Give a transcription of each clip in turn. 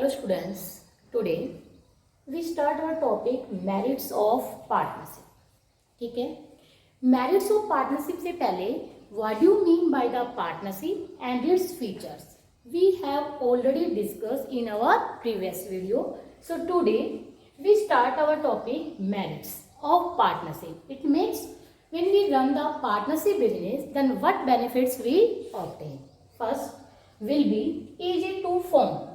Hello students, today we start our topic merits of partnership. ठीक है, merits of partnership से पहले what do you mean by the partnership and its features? We have already discussed in our previous video. So today we start our topic merits of partnership. It means when we run the partnership business, then what benefits we obtain? First will be easy to form.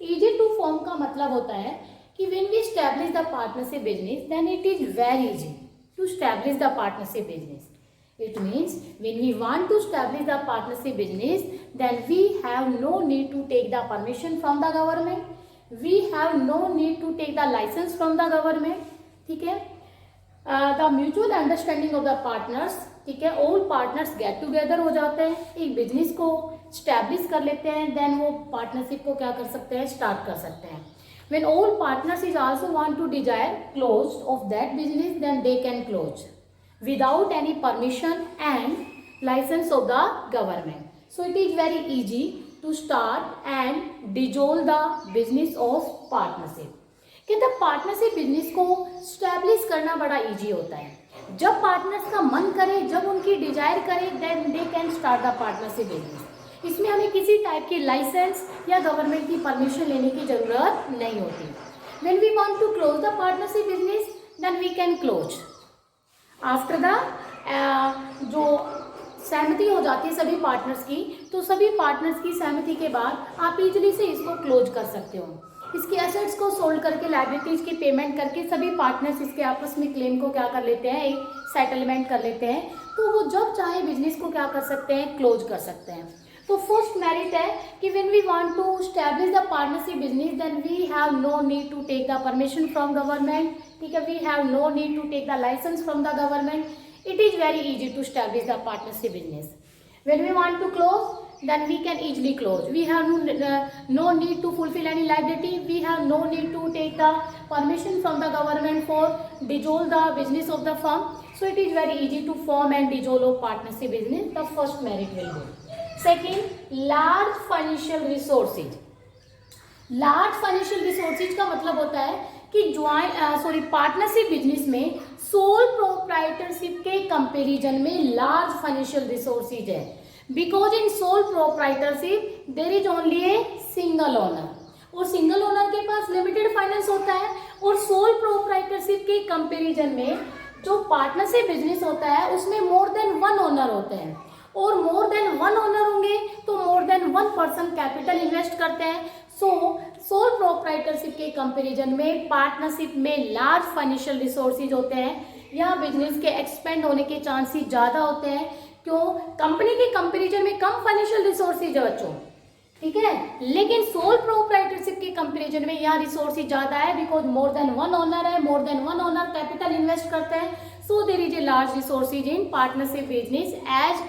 Easy to form का मतलब होता है कि when we establish the partnership business, then it is very easy to establish the partnership business. It means when we want to establish the partnership business, then we have no need to take the permission from the government. We have no need to take the license from the government. ठीक है, the mutual understanding of the partners. ठीक है, all partners get together हो जाते हैं, एक business को establish कर लेते हैं, देन वो पार्टनरशिप को क्या कर सकते हैं, स्टार्ट कर सकते हैं. When all partners is also want to desire close of that business, then they can close without any permission and license of the government. So it is very easy to start and dissolve the business of partnership. कहते हैं partnership business को establish करना बड़ा easy होता है. जब partners का मन करे, जब उनकी डिजायर करे, then they can start the partnership business. इसमें हमें किसी टाइप की लाइसेंस या गवर्नमेंट की परमिशन लेने की जरूरत नहीं होती. When we want to close the partnership business, then we can close after the जो सहमति हो जाती है सभी पार्टनर्स की, तो सभी पार्टनर्स की सहमति के बाद आप इजीली से इसको क्लोज कर सकते हो. इसके एसेट्स को सोल्ड करके, लायबिलिटीज की पेमेंट करके सभी पार्टनर्स इसके आपस में क्लेम को क्या कर लेते हैं, एक सेटलमेंट कर लेते हैं. तो वो जब चाहे बिजनेस को क्या कर सकते हैं, क्लोज कर सकते हैं. तो फर्स्ट मेरिट है कि when we want to establish the partnership business, then we have no need to take the permission from government. ठीक है, we have no need to take the licence from the government. It is very easy to establish the partnership business. When we want to close, then we can easily close. We have no need to fulfill any liability. We have no need to take the permission from the government for dissolve the business of the firm. So it is very easy to form and dissolve a partnership business. The first merit will be. Second, large financial resources. Large financial resources का मतलब होता है कि partnership business में sole proprietorship के comparison में large financial resources है. Because in sole proprietorship there is only a single owner, और सिंगल ओनर के पास लिमिटेड फाइनेंस होता है. और सोल प्रोप्राइटरशिप के कंपैरिजन में जो पार्टनरशिप बिजनेस होता है उसमें मोर देन वन ओनर होते हैं, और मोर देन वन ओनर होंगे तो मोर than one person capital invest करते हैं. सो सोल प्रोप्राइटरशिप के कंपैरिजन में पार्टनरशिप में लार्ज फाइनेंशियल रिसोर्सेज होते हैं. यहाँ बिजनेस के एक्सपेंड होने के चांसेस ज़्यादा होते हैं. क्यों? कंपनी के कंपैरिजन में कम फाइनेंशियल रिसोर्सेज है बच्चों. ठीक है, लेकिन सोल प्रोप्राइटरशिप के कंपैरिजन में यहाँ रिसोर्सेज ज्यादा है, because more than one owner है, more than one owner capital invest करते हैं. So there is a large resources in partnership business as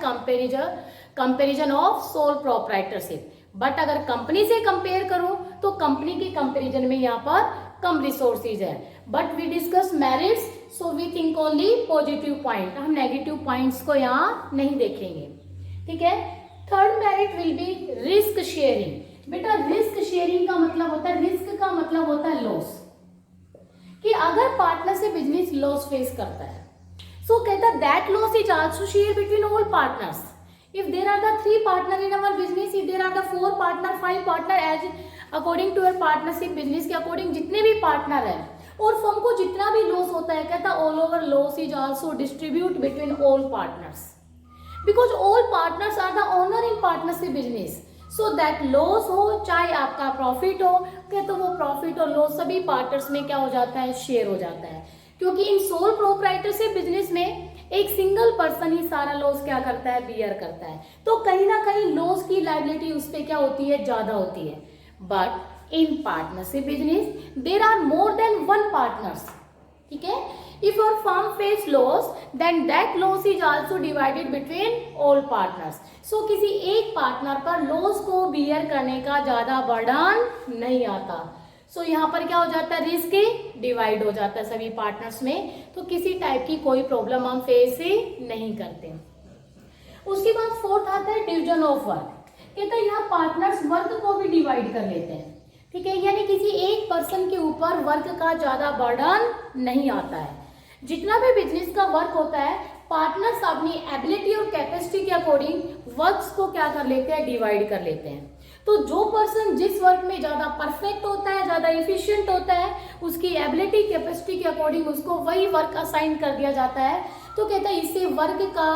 comparison of sole proprietorship. But अगर कंपनी से कंपेयर करूं तो कंपनी के कंपैरिजन में यहाँ पर कम रिसोर्सेज है. But we discuss merits, so we think only positive point. हम नेगेटिव पॉइंट्स को यहाँ नहीं देखेंगे. ठीक है. Third merit will be risk sharing. बेटा रिस्क शेयरिंग का मतलब होता है, रिस्क का मतलब होता है लॉस. कि अगर पार्टनर से बिजनेस लॉस फेस करता है, सो कहता है that loss is also share between all partners. If there are the 3 partner in our business, if there are the 4 partner, 5 partner, as according to your partnership business के according जितने भी partner है और firm को जितना भी loss होता है, कहता all over loss is also distribute between all partners, because all partners are the owner in partnership business. So that loss हो चाहे आपका प्रॉफिट हो, कहते वो प्रॉफिट और लॉस सभी पार्टनर्स में क्या हो जाता है, शेयर हो जाता है. क्योंकि इन सोल प्रोप्राइटरशिप बिजनेस में एक सिंगल पर्सन ही सारा लॉस क्या करता है, बियर करता है. तो कहीं ना कहीं लॉस की लायबिलिटी उस पर क्या होती है, ज्यादा होती है. But in partnership business there are more than one partners. ठीक है. If your firm face loss, then that loss is also divided between all partners. So किसी एक पार्टनर पर लॉस को बियर करने का ज्यादा बर्डन नहीं आता. सो यहाँ पर क्या हो जाता है, रिस्क डिवाइड हो जाता है सभी पार्टनर्स में. तो किसी टाइप की कोई प्रॉब्लम हम फेस ही नहीं करते. उसके बाद फोर्थ आता है डिवीजन ऑफ वर्क. कहता है यहाँ पार्टनर्स वर्क को भी डिवाइड कर लेते हैं. ठीक है, यानी किसी एक पर्सन के ऊपर वर्क का ज्यादा बर्डन नहीं आता है। जितना भी बिजनेस का वर्क होता है, पार्टनर्स अपनी एबिलिटी और कैपेसिटी के अकॉर्डिंग वर्क्स को क्या कर लेते हैं, डिवाइड कर लेते हैं। तो जो पर्सन जिस वर्क में ज्यादा परफेक्ट होता है, ज्यादा इफिशिएंट होता है, उसकी एबिलिटी कैपेसिटी के अकॉर्डिंग उसको वही वर्क असाइन कर दिया जाता है। तो कहता है इससे वर्क का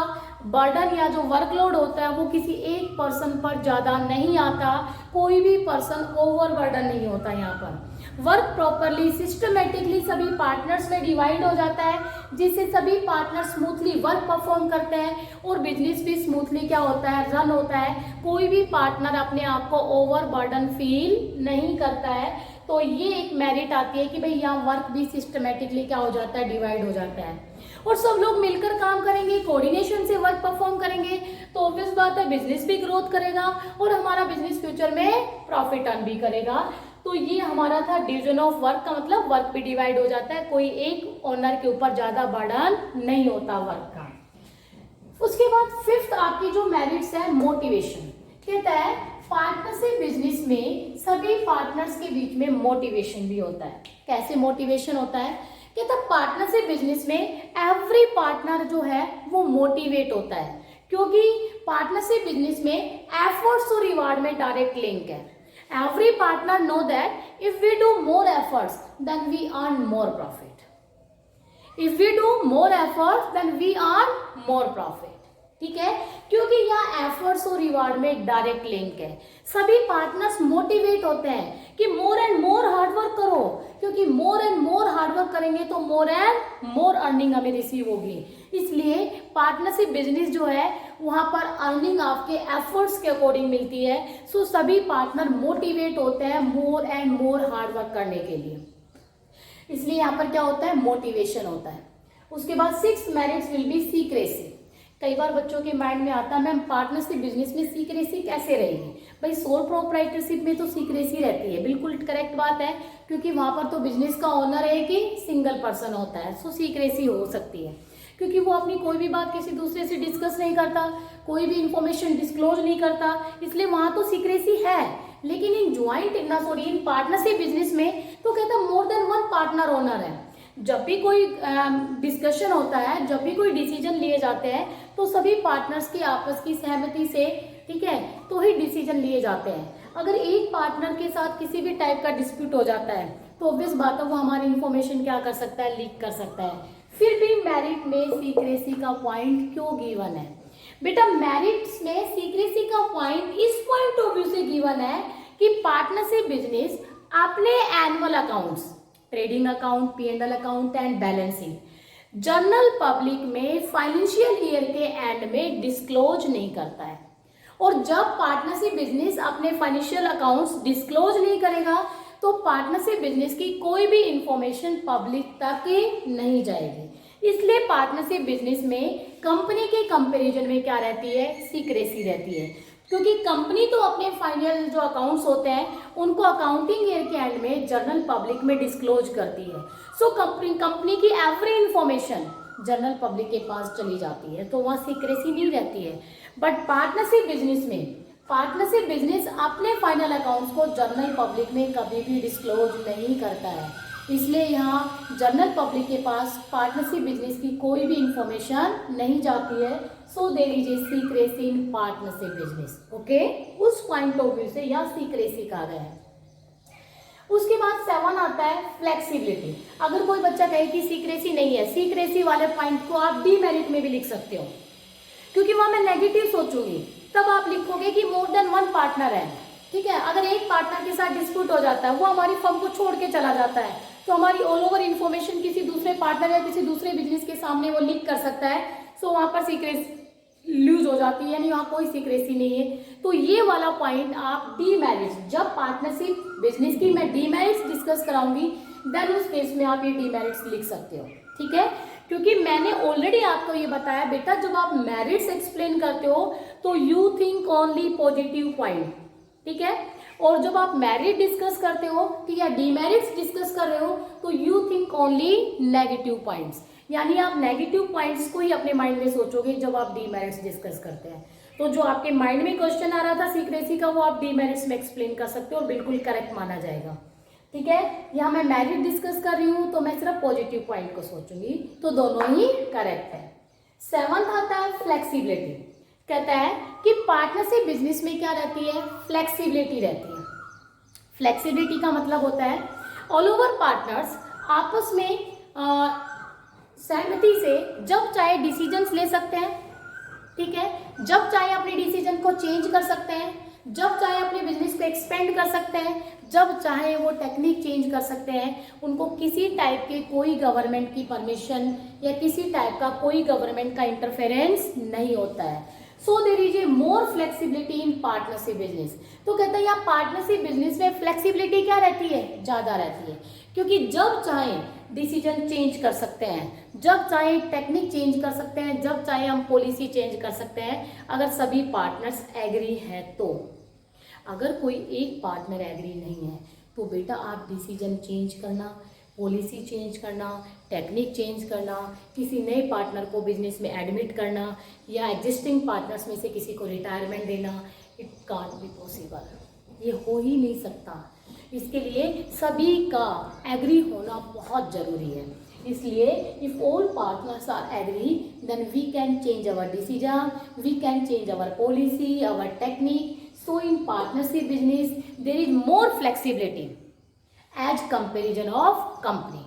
बर्डन या जो वर्कलोड होता है वो किसी एक पर्सन पर ज्यादा नहीं आता, कोई भी पर्सन ओवर बर्डन नहीं होता। यहाँ पर वर्क प्रॉपरली सिस्टमेटिकली सभी पार्टनर्स में डिवाइड हो जाता है, जिससे सभी पार्टनर स्मूथली वर्क परफॉर्म करते हैं और बिजनेस भी स्मूथली क्या होता है, रन होता है। कोई भी पार्टनर अपने आप को ओवर बर्डन फील नहीं करता है। तो ये एक मेरिट आती है कि भाई यहाँ वर्क भी सिस्टमेटिकली क्या हो जाता है, डिवाइड हो जाता है और सब लोग मिलकर काम करेंगे, कोऑर्डिनेशन से वर्क परफॉर्म करेंगे, तो ऑब्वियस बात है बिजनेस भी ग्रोथ करेगा और हमारा बिजनेस फ्यूचर में प्रॉफिट अर्न भी करेगा। तो ये हमारा था डिवीजन ऑफ वर्क का मतलब वर्क भी डिवाइड हो जाता है, कोई एक ओनर के ऊपर ज्यादा बर्डन नहीं होता वर्क का। उसके बाद फिफ्थ आपकी जो मेरिट्स है, मोटिवेशन। कहता है पार्टनरशिप बिजनेस में सभी पार्टनर्स के बीच में मोटिवेशन भी होता है। कैसे मोटिवेशन होता है, कहता है पार्टनरशिप बिजनेस में एवरी पार्टनर जो है वो मोटिवेट होता है, क्योंकि पार्टनरशिप बिजनेस में एफर्ट्स और रिवार्ड में डायरेक्ट लिंक है। Every partner know that if we do more efforts then we earn more profit. If we do more efforts then we earn more profit. ठीक है, क्योंकि यहाँ एफर्ट्स और reward में डायरेक्ट लिंक है। सभी पार्टनर्स मोटिवेट होते हैं कि मोर एंड मोर हार्डवर्क करो, क्योंकि मोर एंड मोर हार्डवर्क करेंगे तो मोर एंड मोर अर्निंग हमें रिसीव होगी। इसलिए पार्टनरशिप बिजनेस जो है वहां पर अर्निंग आपके एफर्ट्स के अकॉर्डिंग मिलती है। सो सभी पार्टनर मोटिवेट होते हैं मोर एंड मोर हार्डवर्क करने के लिए, इसलिए यहाँ पर क्या होता है, मोटिवेशन होता है। उसके बाद sixth merits will be secrecy. कई बार बच्चों के माइंड में आता है मैम पार्टनरशिप बिजनेस में सीक्रेसी कैसे रहेगी। भाई सोल प्रोप्राइटरशिप में तो सीक्रेसी रहती है, बिल्कुल करेक्ट बात है, क्योंकि वहां पर तो बिजनेस का ओनर है कि सिंगल पर्सन होता है। सो सीक्रेसी हो सकती है, क्योंकि वो अपनी कोई भी बात किसी दूसरे से डिस्कस नहीं करता, कोई भी इंफॉर्मेशन डिस्क्लोज नहीं करता, इसलिए वहां तो सीक्रेसी है। लेकिन इन पार्टनरशिप बिजनेस में तो कहता है more than one partner owner है। जब भी कोई डिस्कशन होता है, जब भी कोई डिसीजन लिए जाते हैं, तो सभी पार्टनर्स की आपस की सहमति से, ठीक है, तो ही डिसीजन लिए जाते हैं। अगर एक पार्टनर के साथ किसी भी टाइप का डिस्प्यूट हो जाता है तो ऑब्वियस बात है वो हमारी इंफॉर्मेशन क्या कर सकता है, लीक कर सकता है। फिर भी मेरिट में सीक्रेसी का पॉइंट क्यों गिवन है? बेटा मेरिट्स में सीक्रेसी का पॉइंट इस पॉइंट ऑफ व्यू से गिवन है कि पार्टनरशिप बिजनेस अपने annual accounts, trading account, P&L account and balance sheet general public में फाइनेंशियल ईयर के एंड में डिस्क्लोज नहीं करता है। और जब पार्टनरशिप बिजनेस अपने फाइनेंशियल अकाउंट्स डिस्क्लोज नहीं करेगा तो पार्टनरशिप बिजनेस की कोई भी इंफॉर्मेशन पब्लिक तक नहीं जाएगी। इसलिए पार्टनरशिप बिजनेस में कंपनी के कंपैरिजन में क्या रहती है, सीक्रेसी रहती है, क्योंकि कंपनी तो अपने फाइनल जो अकाउंट्स होते हैं उनको अकाउंटिंग ईयर के एंड में जनरल पब्लिक में डिस्क्लोज करती है। सो कंपनी की एवरी इंफॉर्मेशन जनरल पब्लिक के पास चली जाती है, तो वहाँ सीक्रेसी नहीं रहती है। बट पार्टनरशिप बिजनेस में पार्टनरशिप बिजनेस अपने फाइनल अकाउंट्स को जनरल पब्लिक में कभी भी डिस्क्लोज नहीं करता है, इसलिए यहाँ जनरल पब्लिक के पास पार्टनरशिप बिजनेस की कोई भी इंफॉर्मेशन नहीं जाती है। So there is a secrecy in partnership business. Okay, उस पॉइंट ऑफ व्यू से यहाँ सीक्रेसी कहा गया है। उसके बाद 7 आता है फ्लेक्सिबिलिटी। अगर कोई बच्चा कहे कि सीक्रेसी नहीं है, सीक्रेसी वाले पॉइंट को आप डीमेरिट में भी लिख सकते हो, क्योंकि वहां मैं नेगेटिव सोचूंगी, तब आप लिखोगे कि मोर देन वन पार्टनर है। ठीक है, अगर एक पार्टनर के साथ डिस्प्यूट हो जाता है, वो हमारी फर्म को छोड़ के चला जाता है, तो हमारी ऑल ओवर इन्फॉर्मेशन किसी दूसरे पार्टनर या किसी दूसरे बिजनेस के सामने वो लीक कर सकता है। सो वहां पर सीक्रेसी लूज हो जाती है, यानी वहां कोई सीक्रेसी नहीं है। तो ये वाला पॉइंट आप डीमेरिट्स, जब पार्टनरशिप बिजनेस की मैं डीमेरिट्स डिस्कस कराऊंगी, देन उस केस में आप ये डीमेरिट्स लिख सकते हो। ठीक है, क्योंकि मैंने ऑलरेडी आपको ये बताया बेटा, जब आप मेरिट्स एक्सप्लेन करते हो तो you think only positive point. ठीक है, और जब आप मेरिट डिस्कस करते हो, ठीक है, डीमेरिट्स डिस्कस कर रहे हो, तो you think only negative points, यानी आप नेगेटिव पॉइंट्स को ही अपने माइंड में सोचोगे जब आप डीमेरिट्स डिस्कस करते हैं। तो जो आपके माइंड में क्वेश्चन आ रहा था सीक्रेसी का, वो आप डीमेरिट्स में एक्सप्लेन कर सकते हो और बिल्कुल करेक्ट माना जाएगा। ठीक है, यहाँ मैं मेरिट डिस्कस कर रही हूँ तो मैं सिर्फ पॉजिटिव पॉइंट को सोचूंगी, तो दोनों ही करेक्ट है। 7th आता है फ्लेक्सिबिलिटी। कहता है कि पार्टनरशिप बिजनेस में क्या रहती है, फ्लेक्सिबिलिटी रहती है। फ्लेक्सिबिलिटी का मतलब होता है ऑल ओवर पार्टनर्स आपस में सहमति से जब चाहे डिसीजंस ले सकते हैं। ठीक है, जब चाहे अपने डिसीजन को चेंज कर सकते हैं, जब चाहे अपने बिजनेस को एक्सपेंड कर सकते हैं, जब चाहे वो टेक्निक चेंज कर सकते हैं। उनको किसी टाइप के कोई गवर्नमेंट की परमिशन या किसी टाइप का कोई गवर्नमेंट का इंटरफेरेंस नहीं होता है। So there is a more flexibility in partnership business. तो कहता है यहाँ पार्टनरशिप बिजनेस में फ्लेक्सिबिलिटी क्या रहती है, ज़्यादा रहती है, क्योंकि जब चाहे डिसीजन चेंज कर सकते हैं, जब चाहे टेक्निक चेंज कर सकते हैं, जब चाहे हम पॉलिसी चेंज कर सकते हैं, अगर सभी पार्टनर्स एग्री हैं तो। अगर कोई एक पार्टनर एग्री नहीं है तो बेटा आप डिसीजन चेंज करना, पॉलिसी चेंज करना, टेक्निक चेंज करना, किसी नए पार्टनर को बिजनेस में एडमिट करना या एग्जिस्टिंग पार्टनर्स में से किसी को रिटायरमेंट देना, इट कांट बी पॉसिबल, ये हो ही नहीं सकता। इसके लिए सभी का एग्री होना बहुत ज़रूरी है। इसलिए if all partners are agree then we can change our decision, we can change our policy, our technique. So in partnership business there is more flexibility as comparison of company.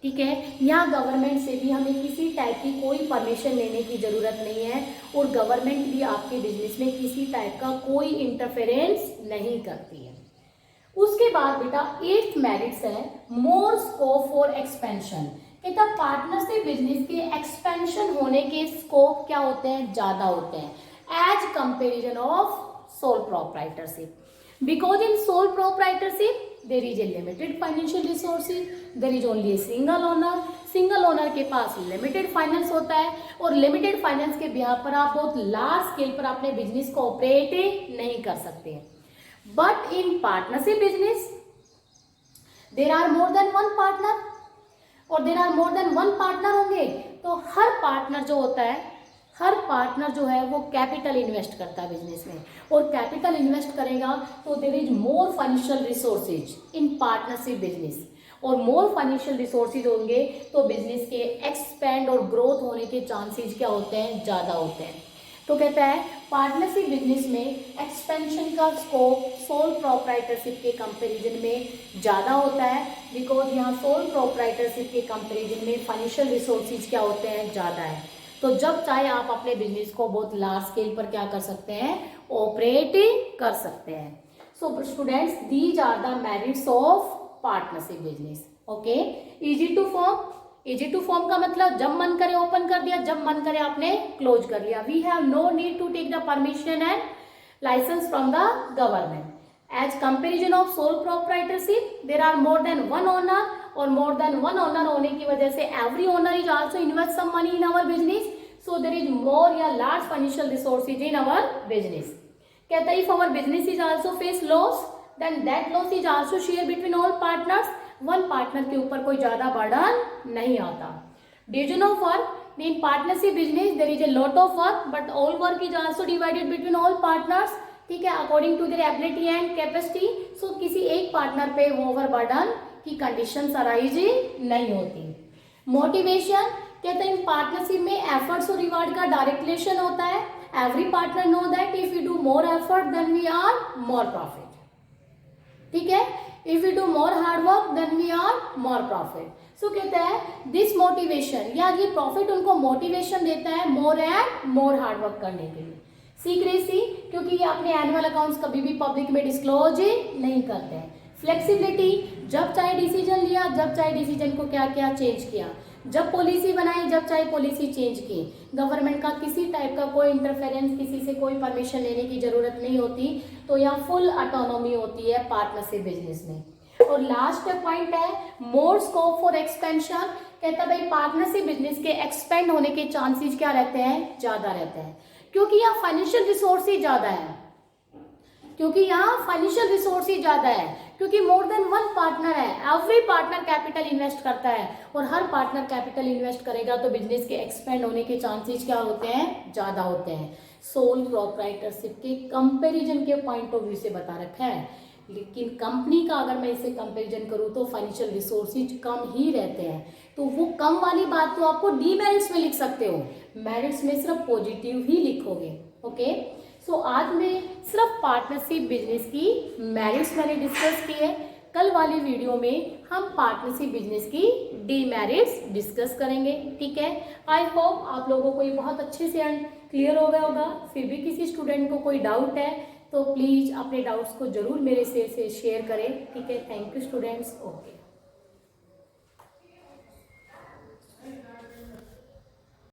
ठीक है, यहाँ government से भी हमें किसी type की कोई permission लेने की ज़रूरत नहीं है और गवर्नमेंट भी आपके बिजनेस में किसी टाइप का कोई इंटरफेरेंस नहीं करती है। उसके बाद बेटा 8th मेरिट्स है मोर स्कोप फॉर एक्सपेंशन। कहता पार्टनरशिप बिजनेस के एक्सपेंशन होने के स्कोप क्या होते हैं, ज़्यादा होते हैं as comparison of sole proprietorship. Because in sole proprietorship there is a limited financial resources, there is only a single owner. Single owner के पास लिमिटेड फाइनेंस होता है और लिमिटेड फाइनेंस के बिहाफ पर आप बहुत लार्ज स्केल पर अपने बिजनेस को ऑपरेट नहीं कर सकते। But in partnership business there are more than one partner, और there are more than one partner होंगे तो हर पार्टनर जो होता है, हर पार्टनर जो है वो कैपिटल इन्वेस्ट करता है बिजनेस में, और कैपिटल इन्वेस्ट करेगा तो there is more financial resources in partnership business, और मोर फाइनेंशियल रिसोर्सेज होंगे तो बिजनेस के एक्सपेंड और ग्रोथ होने के चांसेस क्या होते हैं, ज़्यादा होते हैं। तो कहता है पार्टनरशिप बिजनेस में एक्सपेंशन का स्कोप सोल प्रोप्राइटरशिप के कंपैरिजन में ज़्यादा होता है, बिकॉज यहाँ सोल प्रोप्राइटरशिप के कंपैरिजन में फाइनेंशियल रिसोर्सेज क्या होते हैं, ज़्यादा है। तो जब चाहे आप अपने बिजनेस को बहुत लार्ज स्केल पर क्या कर सकते हैं, ऑपरेट कर सकते हैं। So students these are the merits of partnership business. Okay, easy to form. Easy to form का मतलब जब मन करे ओपन कर दिया, जब मन करे आपने क्लोज कर लिया। We have no need to take the permission and license from the government. As comparison of sole proprietorship there are more than one owner, और मोर देन वन ओनर होने की वजह से every owner is also invest some money in our business, so there is more या large financial resources in our business. कहता है if our business is also face loss then that loss is also share between all partners. One partner के ऊपर कोई ज्यादा burden नहीं आता। Division of work in partnership business there is a lot of work but all work is also divided between all partners. ठीक है, according to their ability and capacity. So किसी एक पार्टनर पे ओवर बर्डन की conditions arise नहीं होती। Motivation कहते हैं इन पार्टनरशिप में एफर्ट्स और रिवार्ड का डायरेक्ट रिलेशन होता है। Every partner know that if you do more effort then we are more profit. ठीक है, if you do more hard work then we are more profit. So कहता है this motivation या ये profit उनको motivation देता है more and more hard work करने के लिए। सीक्रेसी क्योंकि ये अपने एनुअल अकाउंट्स कभी भी पब्लिक में डिस्क्लोज नहीं करते हैं। फ्लेक्सिबिलिटी जब चाहे डिसीजन लिया, जब चाहे डिसीजन को क्या क्या चेंज किया, जब पॉलिसी बनाई जब चाहे पॉलिसी चेंज की। गवर्नमेंट का किसी टाइप का कोई इंटरफेरेंस, किसी से कोई परमिशन लेने की जरूरत नहीं होती। तो यहाँ फुल ऑटोनॉमी होती है पार्टनरशिप बिजनेस में। और लास्ट पॉइंट है मोर स्कोप फॉर एक्सपेंशन। कहता भाई पार्टनरशिप बिजनेस के एक्सपेंड होने के चांसेस क्या रहते हैं, ज्यादा रहते हैं, क्योंकि यहाँ फाइनेंशियल रिसोर्सेज ज्यादा है। क्योंकि यहाँ फाइनेंशियल रिसोर्सेज ज्यादा है, क्योंकि मोर देन वन पार्टनर है। एवरी पार्टनर कैपिटल इन्वेस्ट करता है और हर पार्टनर कैपिटल इन्वेस्ट करेगा तो बिजनेस के एक्सपेंड होने के चांसेस क्या होते हैं, ज्यादा होते हैं। सोल प्रोप्राइटरशिप के कंपैरिजन के पॉइंट ऑफ व्यू से बता रखा है, लेकिन कंपनी का अगर मैं इसे कंपैरिजन करूँ तो फाइनेंशियल रिसोर्सेज कम ही रहते हैं, तो वो कम वाली बात तो आपको डीमेरिट्स में लिख सकते हो, मेरिट्स में सिर्फ पॉजिटिव ही लिखोगे। ओके, सो आज मैं सिर्फ पार्टनरशिप बिजनेस की मेरिट्स मैंने डिस्कस की है। कल वाली वीडियो में हम पार्टनरशिप बिजनेस की डीमेरिट्स डिस्कस करेंगे। ठीक है, आई होप आप लोगों को ये बहुत अच्छे से क्लियर हो गया होगा। फिर भी किसी स्टूडेंट को कोई डाउट है तो प्लीज़ अपने डाउट्स को जरूर मेरे से शेयर करें। ठीक है, थैंक यू स्टूडेंट्स। ओके।